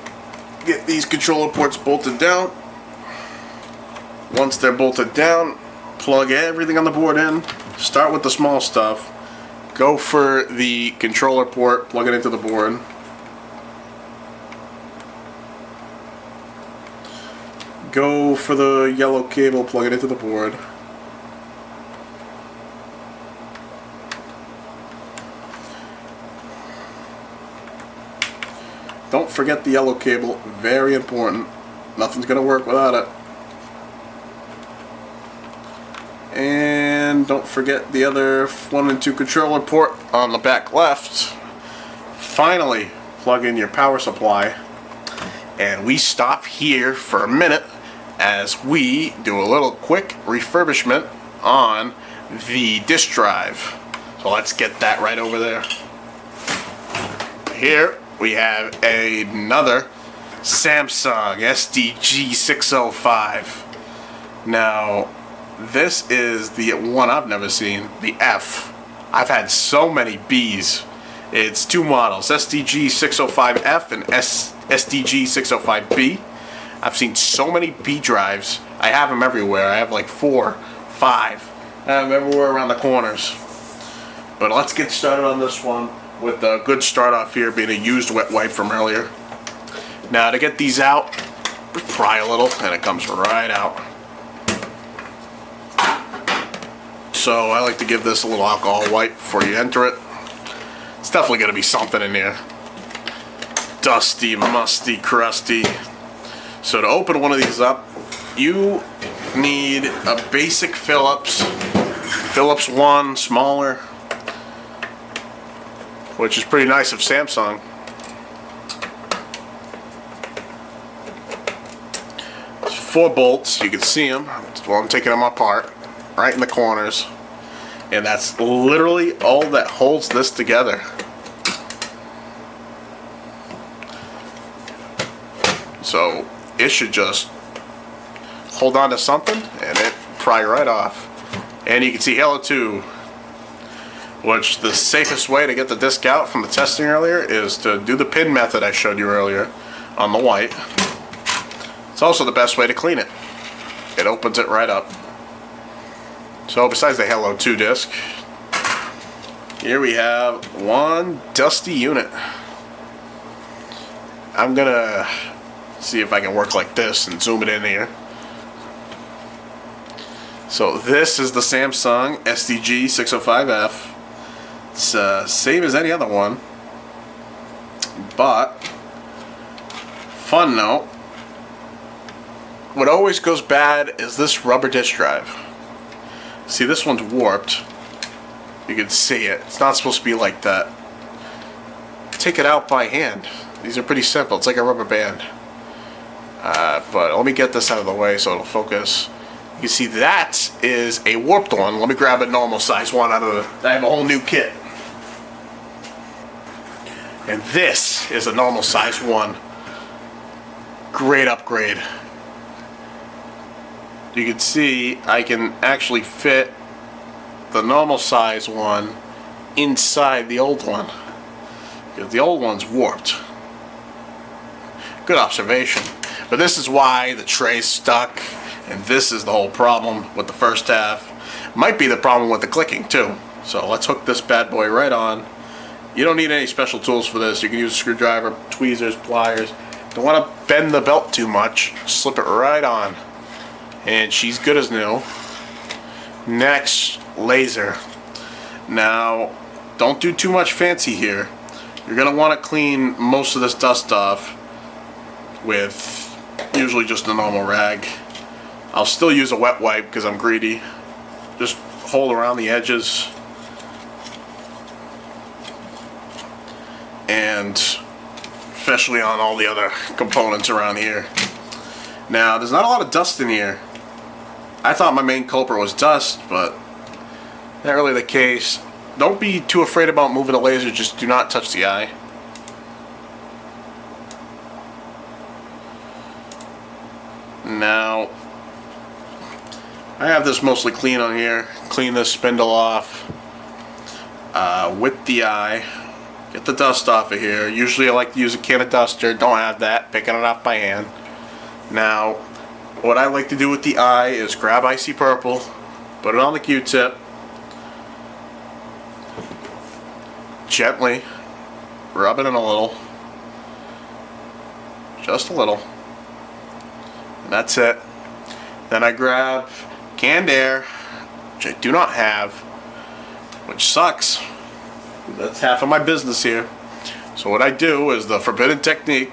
Get these controller ports bolted down. Once they're bolted down, plug everything on the board in. Start with the small stuff. Go for the controller port, plug it into the board. Go for the yellow cable, plug it into the board. Don't forget the yellow cable, very important. Nothing's going to work without it. And don't forget the other 1 and 2 controller port on the back left. Finally, plug in your power supply. And we stop here for a minute as we do a little quick refurbishment on the disk drive. So let's get that right over there. Here we have another Samsung SDG605. Now, this is the one I've never seen, the F. I've had so many Bs. It's 2 models, SDG605F and SDG605B. I've seen so many B drives. I have them everywhere. I have like 4, 5. I have them everywhere around the corners. But let's get started on this one with a good start off here being a used wet wipe from earlier. Now to get these out, pry a little and it comes right out. So I like to give this a little alcohol wipe before you enter it. It's definitely going to be something in here. Dusty, musty, crusty. So to open one of these up, you need a basic Phillips. Phillips 1, smaller. Which is pretty nice of Samsung. There's 4 bolts, you can see them while I'm taking them apart, right in the corners. And that's literally all that holds this together. So it should just hold on to something and it pry right off. And you can see Halo 2, which the safest way to get the disc out from the testing earlier is to do the pin method I showed you earlier on the white. It's also the best way to clean it. It opens it right up. So besides the Halo 2 disc, here we have one dusty unit. I'm gonna see if I can work like this and zoom it in here. So this is the Samsung SDG 605F. It's same as any other one, but fun note, what always goes bad is this rubber disk drive. See, this one's warped. You can see it. It's not supposed to be like that. Take it out by hand. These are pretty simple. It's like a rubber band. But let me get this out of the way so it'll focus. You can see that is a warped one. Let me grab a normal size one out of the... I have a whole new kit. And this is a normal size one. Great upgrade. You can see I can actually fit the normal size one inside the old one, because the old one's warped. Good observation. But this is why the tray's stuck, and this is the whole problem with the first half. Might be the problem with the clicking too. So let's hook this bad boy right on. You don't need any special tools for this. You can use a screwdriver, tweezers, pliers. Don't want to bend the belt too much. Slip it right on. And she's good as new. Next, laser. Now, don't do too much fancy here. You're going to want to clean most of this dust off with usually just a normal rag. I'll still use a wet wipe because I'm greedy. Just hold around the edges. And especially on all the other components around here. Now, there's not a lot of dust in here. I thought my main culprit was dust, but not really the case. Don't be too afraid about moving the laser, just do not touch the eye. Now, I have this mostly clean on here. Clean this spindle off with the eye. Get the dust off of here. Usually I like to use a can of duster. Don't have that. Picking it off by hand. Now, what I like to do with the eye is grab Icy Purple, put it on the Q-tip, gently rub it in a little, just a little, and that's it. Then I grab canned air, which I do not have, which sucks. That's half of my business here. So what I do is the forbidden technique,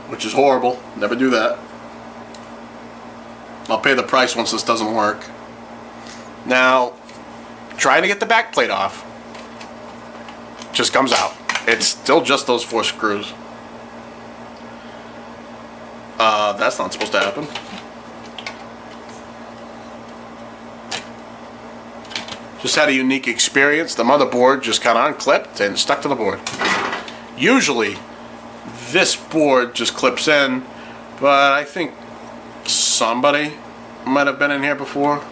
which is horrible. Never do that. I'll pay the price once this doesn't work. Now, trying to get the back plate off. Just comes out. It's still just those 4 screws. That's not supposed to happen. Just had a unique experience. The motherboard just kind of unclipped and stuck to the board. Usually, this board just clips in, but I think somebody might have been in here before.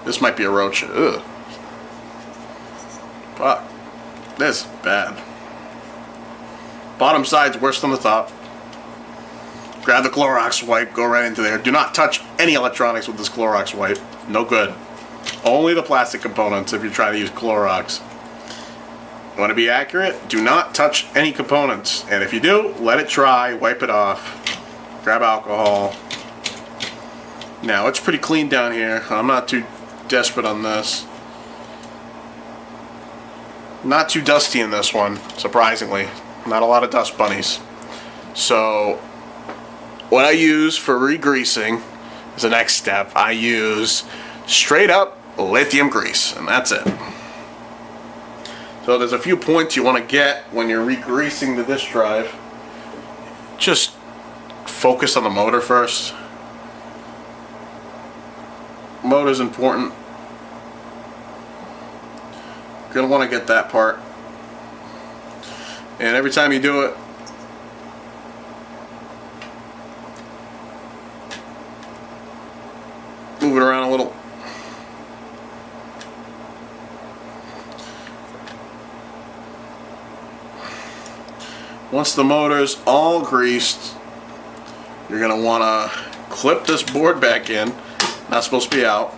This might be a roach. Ugh. Fuck. This is bad. Bottom side's worse than the top. Grab the Clorox wipe, go right into there. Do not touch any electronics with this Clorox wipe. No good. Only the plastic components if you're trying to use Clorox. You want to be accurate? Do not touch any components. And if you do, let it dry, wipe it off. Grab alcohol. Now, it's pretty clean down here. I'm not too desperate on this. Not too dusty in this one, surprisingly. Not a lot of dust bunnies. So, what I use for re-greasing is the next step. I use straight up lithium grease, and that's it. So there's a few points you want to get when you're re-greasing the disk drive. Just focus on the motor first. Motor's important. You're going to want to get that part. And every time you do it, move it around a little. Once the motor's all greased, you're going to want to clip this board back in. Not supposed to be out.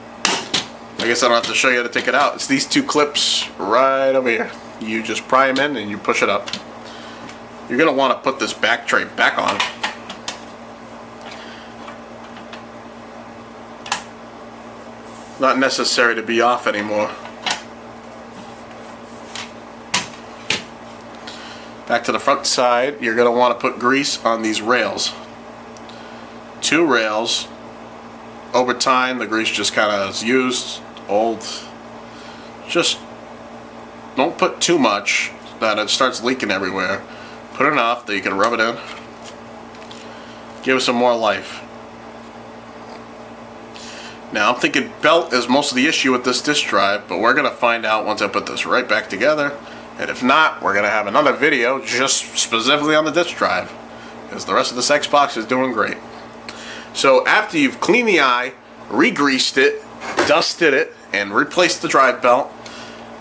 I guess I don't have to show you how to take it out. It's these 2 clips right over here. You just pry them in and you push it up. You're going to want to put this back tray back on. not necessary to be off anymore. Back to the front side, you're going to want to put grease on these rails. 2 rails. Over time, the grease just kind of is used, old. Just don't put too much that it starts leaking everywhere. Put enough that you can rub it in. Give it some more life. Now I'm thinking belt is most of the issue with this disk drive, but we're going to find out once I put this right back together. And if not, we're going to have another video just specifically on the disk drive, because the rest of this Xbox is doing great. So after you've cleaned the eye, re-greased it, dusted it, and replaced the drive belt,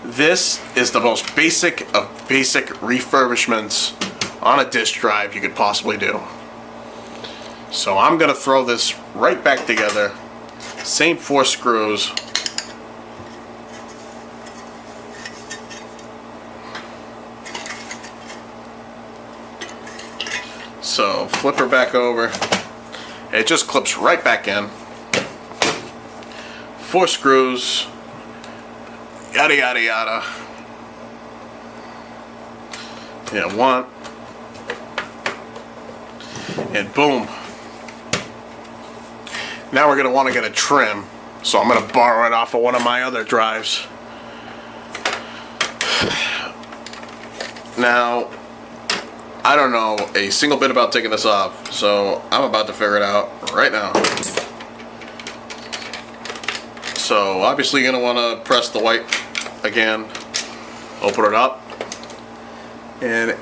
this is the most basic of basic refurbishments on a disk drive you could possibly do. So I'm going to throw this right back together. Same 4 screws. So flip her back over. It just clips right back in. 4 screws. Yada yada yada. Yeah, 1. And boom. Now we're going to want to get a trim. So I'm going to borrow it off of one of my other drives. Now, I don't know a single bit about taking this off, so I'm about to figure it out right now. So obviously you're going to want to press the white again, open it up, and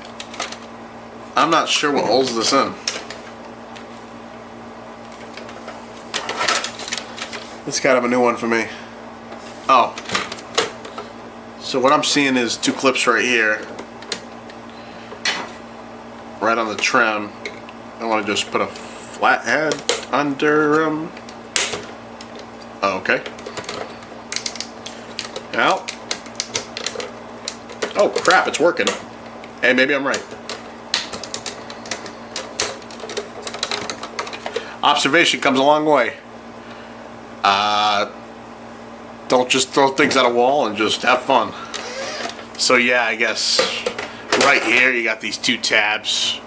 I'm not sure what holds this in. It's kind of a new one for me. Oh, so what I'm seeing is 2 clips right here. Right on the trim. I want to just put a flathead under them. Okay. Now. Oh crap, it's working. Hey, maybe I'm right. Observation comes a long way. Don't just throw things at a wall and just have fun. So yeah, I guess right here you got these 2 tabs.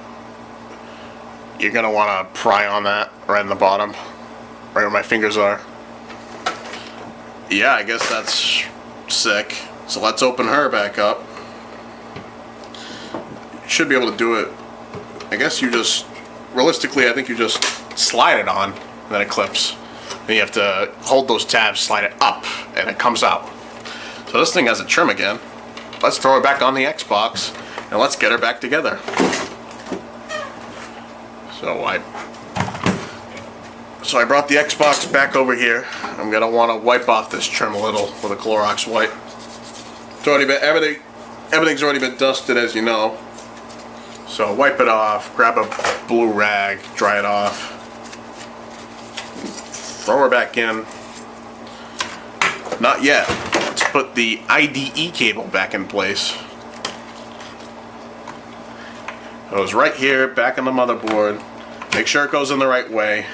You're gonna want to pry on that right in the bottom, right where my fingers are. Yeah, I guess that's sick. So let's open her back up. You should be able to do it. I guess you just, realistically, I think you just slide it on, and then it clips. Then you have to hold those tabs, slide it up, and it comes out. So this thing has a trim again. Let's throw it back on the Xbox, and let's get her back together. So I brought the Xbox back over here. I'm gonna want to wipe off this trim a little with a Clorox wipe. It's already been everything's already been dusted, as you know. So wipe it off. Grab a blue rag, dry it off. Throw her back in. Not yet. Let's put the IDE cable back in place. It goes right here, back on the motherboard. Make sure it goes in the right way.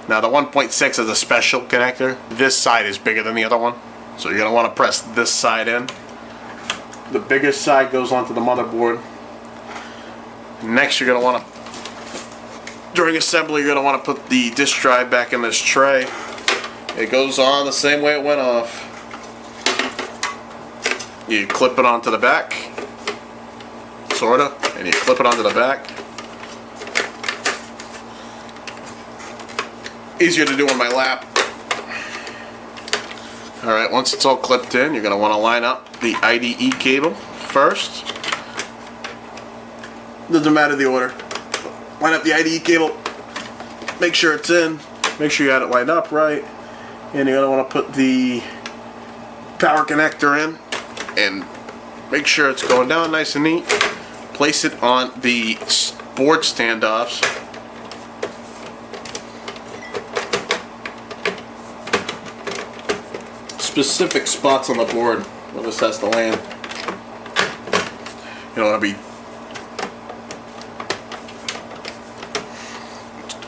Now the 1.6 is a special connector. This side is bigger than the other one, so you're going to want to press this side in. The bigger side goes onto the motherboard. Next you're going to want to, during assembly, you're going to want to put the disk drive back in this tray. It goes on the same way it went off. You clip it onto the back, sorta, and you clip it onto the back. Easier to do on my lap. Alright, once it's all clipped in, you're going to want to line up the IDE cable first. Doesn't matter the order. Line up the IDE cable, make sure it's in, make sure you got it lined up right, and you're going to want to put the power connector in and make sure it's going down nice and neat. Place it on the board standoffs. Specific spots on the board where this has to land. You don't want to be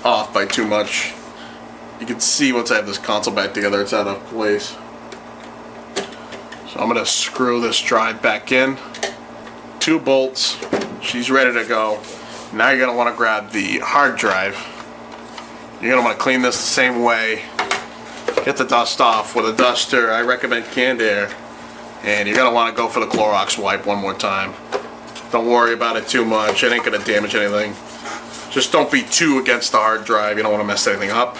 off by too much. you can see once I have this console back together, it's out of place. So I'm going to screw this drive back in. 2 bolts. She's ready to go. Now you're going to want to grab the hard drive. You're going to want to clean this the same way. Get the dust off with a duster. I recommend canned air. And you're going to want to go for the Clorox wipe one more time. Don't worry about it too much. It ain't going to damage anything. Just don't be too against the hard drive. You don't want to mess anything up.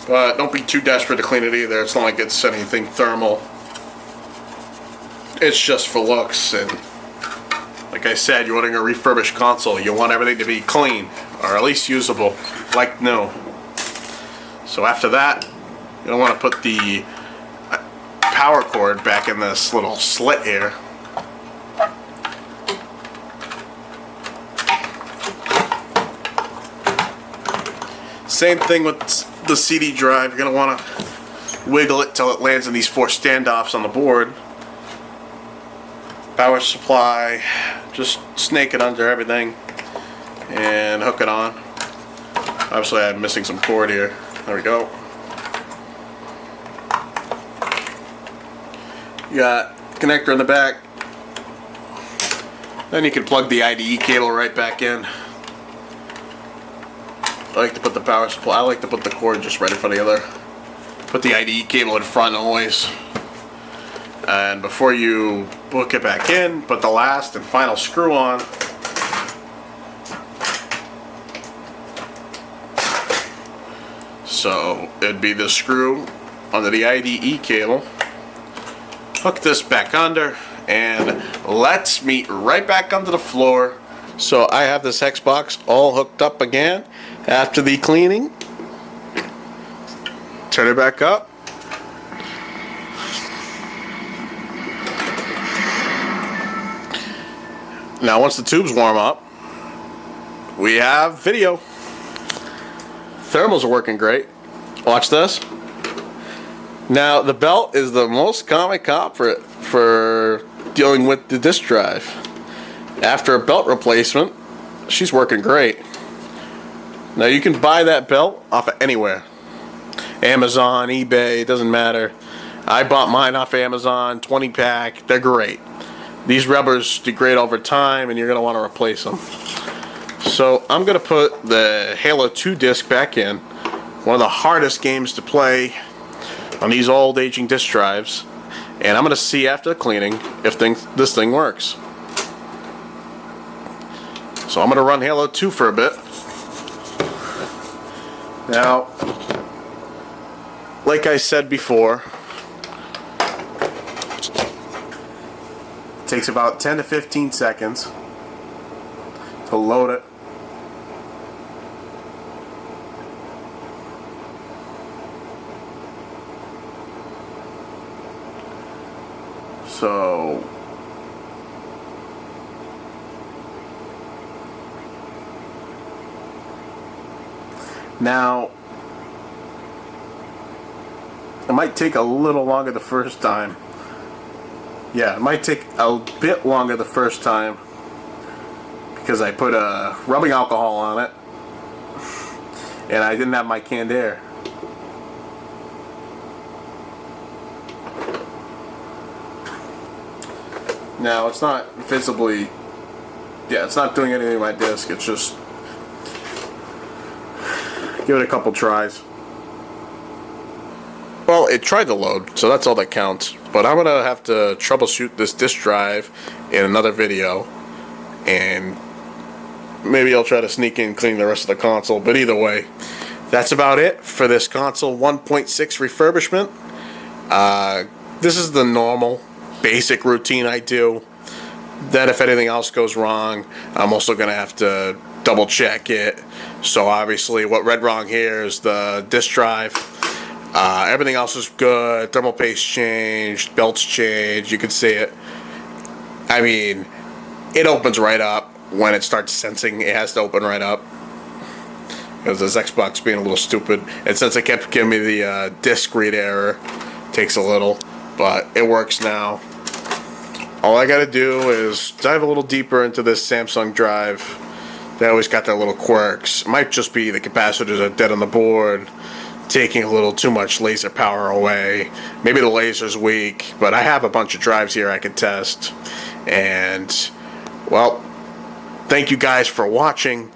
But don't be too desperate to clean it either. It's not like it's anything thermal. It's just for looks. And like I said, you're wanting a refurbished console. You want everything to be clean, or at least usable, like new. So after that, you're going to want to put the power cord back in this little slit here. Same thing with the CD drive. You're going to want to wiggle it till it lands in these 4 standoffs on the board. Power supply, just snake it under everything and hook it on. Obviously I'm missing some cord here. There we go. You got connector in the back. Then you can plug the IDE cable right back in. I like to put the power supply, I like to put the cord just right in front of the other. Put the IDE cable in front always. And before you hook it back in, put the last and final screw on. So it'd be the screw under the IDE cable. Hook this back under, and let's meet right back under the floor. So I have this hex box all hooked up again after the cleaning. Turn it back up. Now once the tubes warm up, we have video. Thermals are working great. Watch this. Now the belt is the most common culprit for dealing with the disk drive. After a belt replacement, she's working great. Now you can buy that belt off of anywhere. Amazon, eBay, it doesn't matter. I bought mine off Amazon, 20 pack, they're great. These rubbers degrade over time and you're going to want to replace them. So I'm going to put the Halo 2 disc back in. One of the hardest games to play on these old aging disk drives. And I'm going to see after the cleaning if this thing works. So I'm going to run Halo 2 for a bit. Now, like I said before, it takes about 10 to 15 seconds to load it. So now it might take a little longer the first time. Yeah, it might take a bit longer the first time because I put rubbing alcohol on it and I didn't have my canned air. Now it's not visibly, it's not doing anything to my disc, it's just, give it a couple tries. Well, it tried to load, so that's all that counts. But I'm going to have to troubleshoot this disk drive in another video. And maybe I'll try to sneak in and clean the rest of the console. But either way, that's about it for this console 1.6 refurbishment. This is the normal, basic routine I do. Then if anything else goes wrong, I'm also going to have to double check it. So obviously what went wrong here is the disk drive. Everything else is good. Thermal paste changed, belts changed, you can see it. I mean, it opens right up when it starts sensing it has to open right up. Because this Xbox being a little stupid. And since it kept giving me the disk read error, takes a little. But it works now. All I gotta do is dive a little deeper into this Samsung drive They always got their little quirks. It might just be the capacitors are dead on the board, taking a little too much laser power away. Maybe the laser's weak, but I have a bunch of drives here I could test. And, well, thank you guys for watching,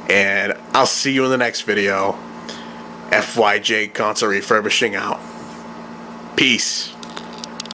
and I'll see you in the next video. FYJ Console Refurbishing out. Peace.